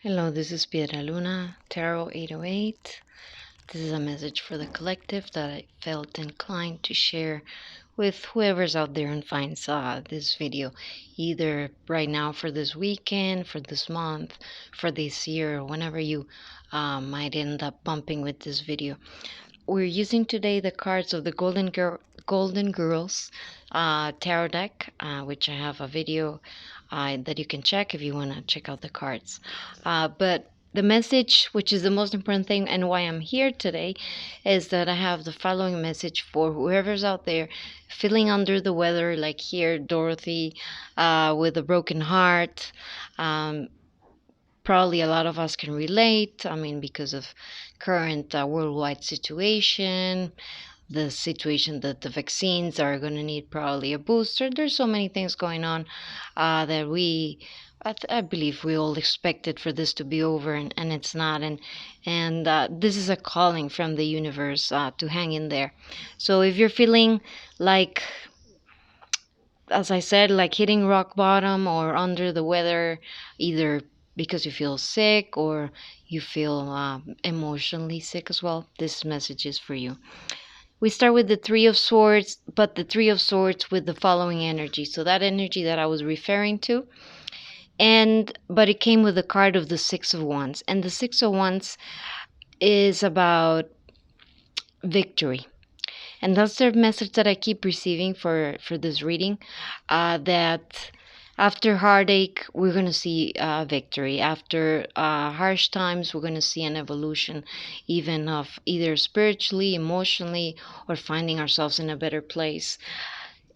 Hello, this is Piedra Luna, Tarot 808. This is a message for the collective that I felt inclined to share with whoever's out there and finds this video, either right now for this weekend, for this month, for this year, or whenever you might end up bumping with this video. We're using today the cards of the Golden Girls tarot deck, which I have a video that you can check if you want to check out the cards. But the message, which is the most important thing and why I'm here today, is that I have the following message for whoever's out there feeling under the weather, like here, Dorothy, with a broken heart. Probably a lot of us can relate. I mean, because of current worldwide situation, the situation that the vaccines are going to need probably a booster. There's so many things going on that I believe we all expected for this to be over, and it's not. And this is a calling from the universe to hang in there. So if you're feeling like, as I said, like hitting rock bottom or under the weather, either because you feel sick or you feel emotionally sick as well, this message is for you. We start with the Three of Swords, but the Three of Swords with the following energy. So that energy that I was referring to, but it came with the card of the Six of Wands, and the Six of Wands is about victory. And that's the message that I keep receiving for this reading, that after heartache, we're going to see victory. After harsh times, we're going to see an evolution, even of either spiritually, emotionally, or finding ourselves in a better place.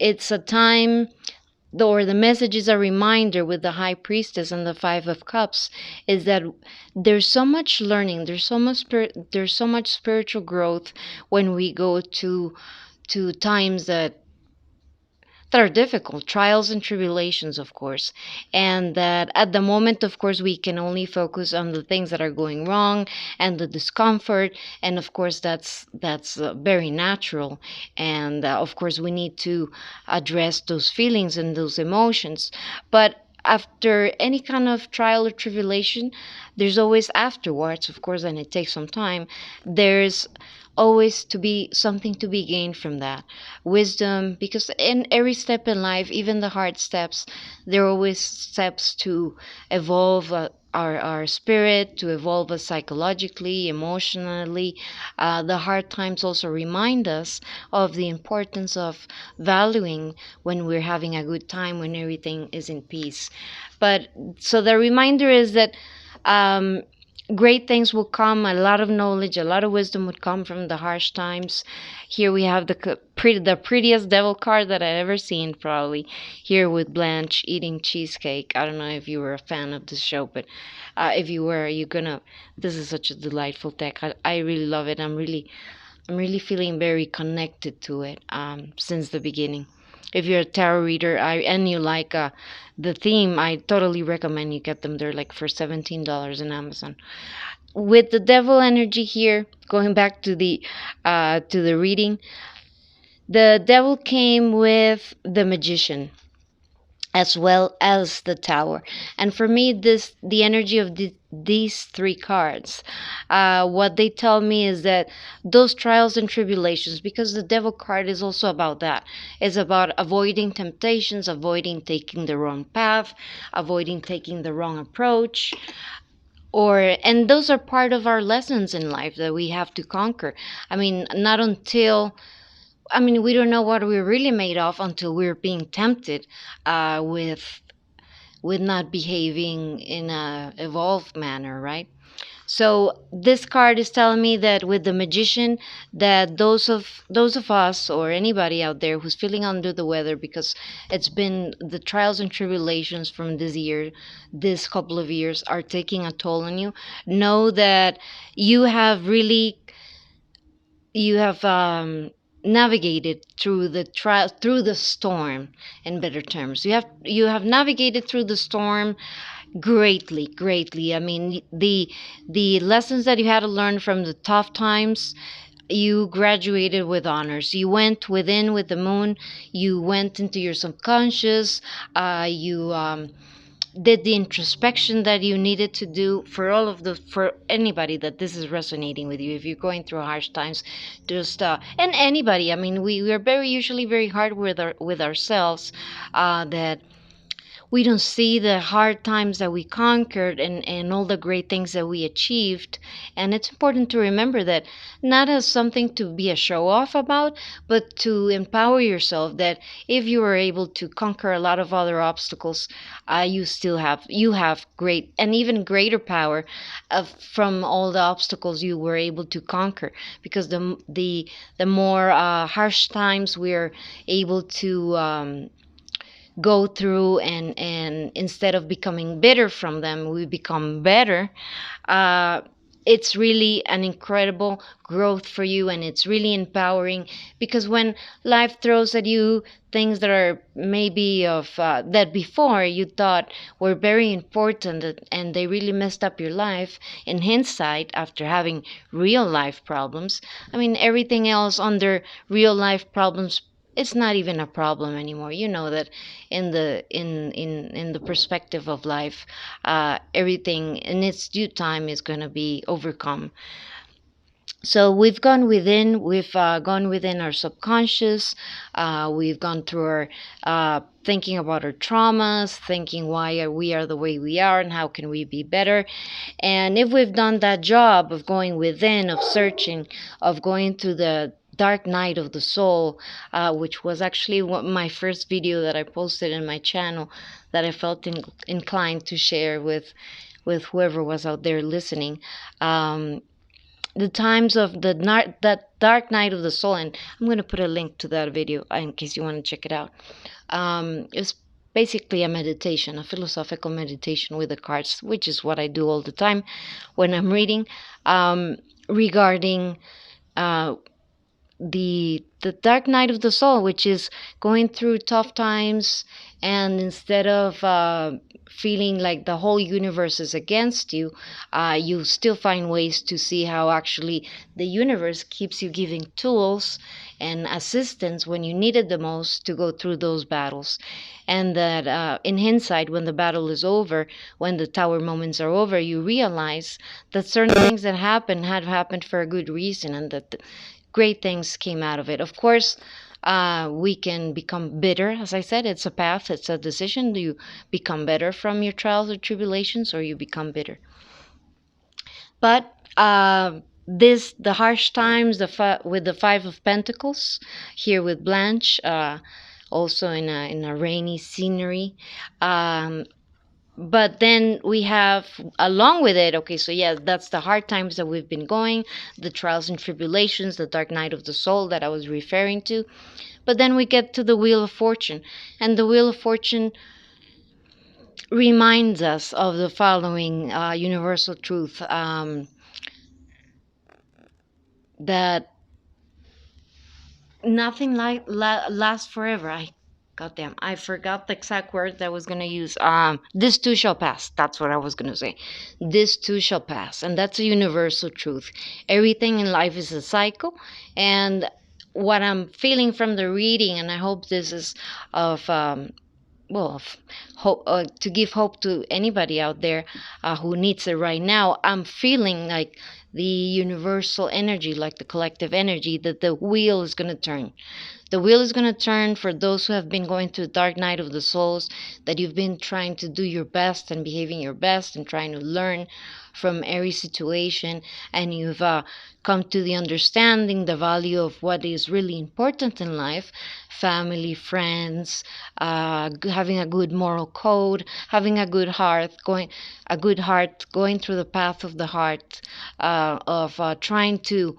It's a time, or the message is a reminder with the High Priestess and the Five of Cups, is that there's so much learning, there's so much spiritual growth when we go to times that are difficult, trials and tribulations, of course, and that at the moment, of course, we can only focus on the things that are going wrong and the discomfort, and of course that's very natural, and of course we need to address those feelings and those emotions. But after any kind of trial or tribulation, there's always afterwards, of course, and it takes some time. There's always to be something to be gained from that wisdom, because in every step in life, even the hard steps, there are always steps to evolve our spirit, to evolve us psychologically, emotionally. The hard times also remind us of the importance of valuing when we're having a good time, when everything is in peace. But so the reminder is that great things will come. A lot of knowledge, a lot of wisdom would come from the harsh times. Here we have the prettiest devil card that I've ever seen, probably, here with Blanche eating cheesecake. I don't know if you were a fan of this show, but if you were, this is such a delightful deck. I really love it. I'm really feeling very connected to it since the beginning. If you're a tarot reader and you like the theme, I totally recommend you get them. They're like for $17 in Amazon. With the devil energy here, going back to the reading, the devil came with the Magician as well as the Tower. And for me, the energy of these three cards, what they tell me is that those trials and tribulations, because the Devil card is also about that, is about avoiding temptations, avoiding taking the wrong path, avoiding taking the wrong approach, and those are part of our lessons in life that we have to conquer. I mean, not until, we don't know what we're really made of until we're being tempted with not behaving in a evolved manner, right? So this card is telling me that with the Magician, that those of us or anybody out there who's feeling under the weather because it's been the trials and tribulations from this couple of years are taking a toll on you, know that you have navigated through the storm. In better terms, you have navigated through the storm greatly. I mean, the lessons that you had to learn from the tough times, you graduated with honors. You went within with the moon, you went into your subconscious, did the introspection that you needed to do. For all of the, for anybody that this is resonating with you, if you're going through harsh times, just and anybody, I mean, we are very usually very hard with with ourselves, that we don't see the hard times that we conquered, and all the great things that we achieved. And it's important to remember that, not as something to be a show off about, but to empower yourself, that if you were able to conquer a lot of other obstacles, you have great and even greater power from all the obstacles you were able to conquer. Because the more harsh times we're able to go through, and instead of becoming bitter from them, we become better. uh, it's really an incredible growth for you, and it's really empowering. Because when life throws at you things that are maybe of that before you thought were very important, and they really messed up your life, in hindsight, after having real life problems, I mean, everything else under real life problems, it's not even a problem anymore. You know that in the perspective of life, everything in its due time is going to be overcome. So we've gone within our subconscious. We've gone through our thinking about our traumas, thinking why we are the way we are, and how can we be better. And if we've done that job of going within, of searching, of going through the dark night of the soul, which was actually my first video that I posted in my channel, that I felt inclined to share with whoever was out there listening. The times of that dark night of the soul, and I'm going to put a link to that video in case you want to check it out. It's basically a meditation, a philosophical meditation with the cards, which is what I do all the time when I'm reading, regarding uh, the dark night of the soul, which is going through tough times, and instead of feeling like the whole universe is against you, you still find ways to see how actually the universe keeps you giving tools and assistance when you need it the most to go through those battles. And that in hindsight, when the battle is over, when the tower moments are over, you realize that certain things that happened had happened for a good reason, and that great things came out of it. Of course, we can become bitter. As I said, it's a path, it's a decision. Do you become better from your trials or tribulations, or you become bitter? But the harsh times, with the Five of Pentacles, here with Blanche, also in a rainy scenery. But then we have, along with it, okay, so yeah, that's the hard times that we've been going, the trials and tribulations, the dark night of the soul that I was referring to. But then we get to the Wheel of Fortune, and the Wheel of Fortune reminds us of the following universal truth, that nothing lasts forever. Goddamn, I forgot the exact word that I was gonna use. This too shall pass. That's what I was gonna say. This too shall pass, and that's a universal truth. Everything in life is a cycle, and what I'm feeling from the reading, and I hope this is of hope, to give hope to anybody out there who needs it right now. I'm feeling like the universal energy, like the collective energy, that the wheel is going to turn. The wheel is going to turn for those who have been going through the dark night of the souls, that you've been trying to do your best and behaving your best and trying to learn from every situation, and you've come to the understanding the value of what is really important in life: family, friends, having a good moral code, having a good heart, going through the path of the heart, of trying to,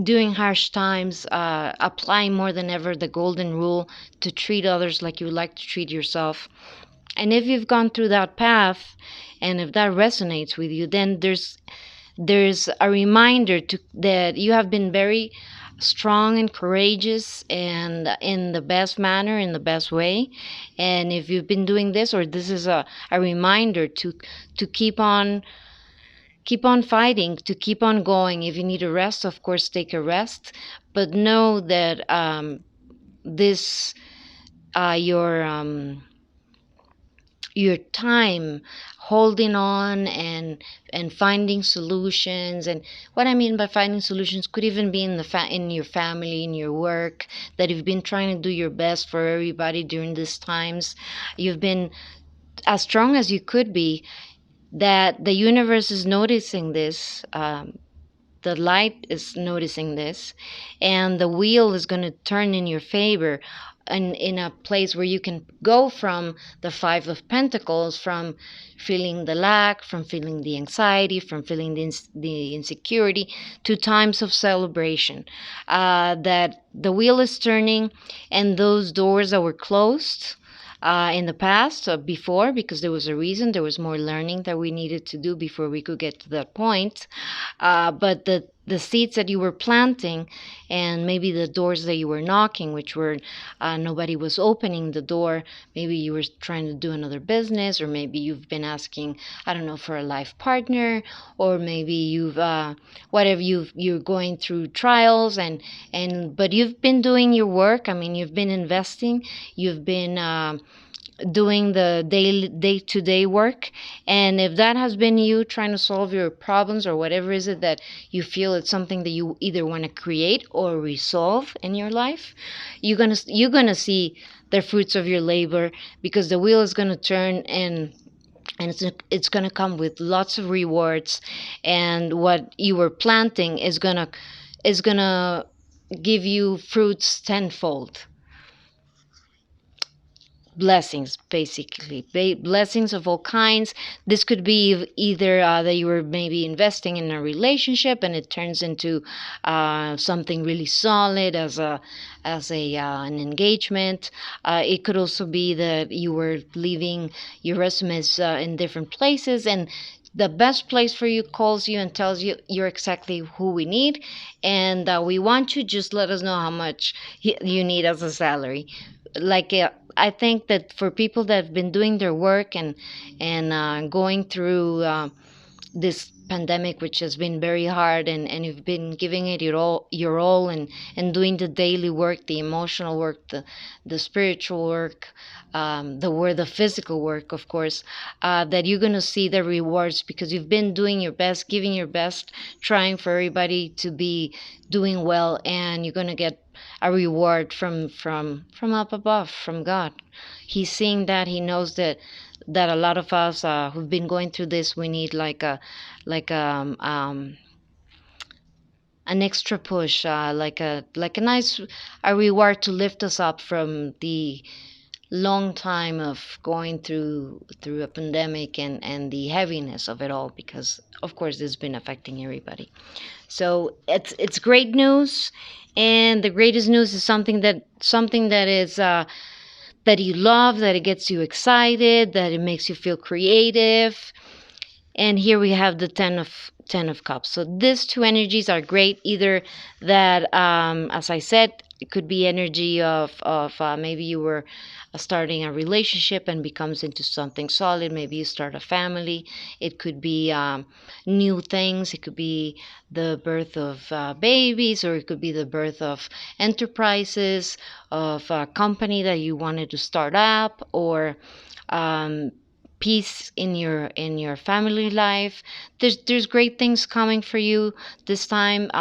during harsh times, applying more than ever the golden rule to treat others like you would like to treat yourself. And if you've gone through that path, and if that resonates with you, then there's a reminder to that you have been very strong and courageous, and in the best manner, in the best way. And if you've been doing this, or this is a reminder to keep on fighting, to keep on going. If you need a rest, of course, take a rest, but know that this your your time holding on and finding solutions. And what I mean by finding solutions could even be in in your family, in your work, that you've been trying to do your best for everybody during these times. You've been as strong as you could be, that the universe is noticing this. The light is noticing this, and the wheel is going to turn in your favor, and in a place where you can go from the Five of Pentacles, from feeling the lack, from feeling the anxiety, from feeling the insecurity, to times of celebration. That the wheel is turning, and those doors that were closed in the past, before, because there was a reason, there was more learning that we needed to do before we could get to that point. But the seeds that you were planting, and maybe the doors that you were knocking, which were nobody was opening the door. Maybe you were trying to do another business, or maybe you've been asking, I don't know, for a life partner, or maybe you've whatever, you're going through trials, and but you've been doing your work. I mean, you've been investing, you've been doing the day-to-day work. And if that has been you trying to solve your problems, or whatever is it that you feel it's something that you either want to create or resolve in your life, you're gonna see the fruits of your labor, because the wheel is going to turn, and it's going to come with lots of rewards. And what you were planting is going to give you fruits tenfold. Blessings, basically, blessings of all kinds. This could be either that you were maybe investing in a relationship, and it turns into something really solid, as an engagement. It could also be that you were leaving your resumes in different places, and the best place for you calls you and tells you, you're exactly who we need, and we want you, just let us know how much you need as a salary. Like, I think that for people that have been doing their work, and going through this pandemic, which has been very hard, and you've been giving it your all, and doing the daily work, the emotional work, the spiritual work, the physical work, of course, that you're going to see the rewards, because you've been doing your best, giving your best, trying for everybody to be doing well, and you're going to get a reward from up above, from God. He's seeing that. He knows that a lot of us who've been going through this, we need like an extra push, like a nice a reward to lift us up from the long time of going through a pandemic, and the heaviness of it all, because of course this has been affecting everybody. So it's great news, and the greatest news is something that is that you love, that it gets you excited, that it makes you feel creative. And here we have the ten of cups. So these two energies are great. Either that, as I said, it could be energy of maybe you were starting a relationship and becomes into something solid. Maybe you start a family. It could be new things. It could be the birth of babies, or it could be the birth of enterprises, of a company that you wanted to start up, or um, peace in your family life. There's great things coming for you this time.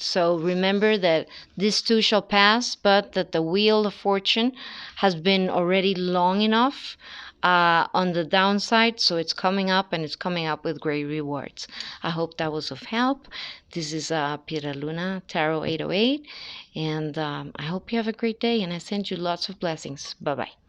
So remember that this too shall pass, but that the wheel of fortune has been already long enough on the downside, so it's coming up, and it's coming up with great rewards. I hope that was of help. This is Piera Luna, Tarot 808, and I hope you have a great day, and I send you lots of blessings. Bye bye.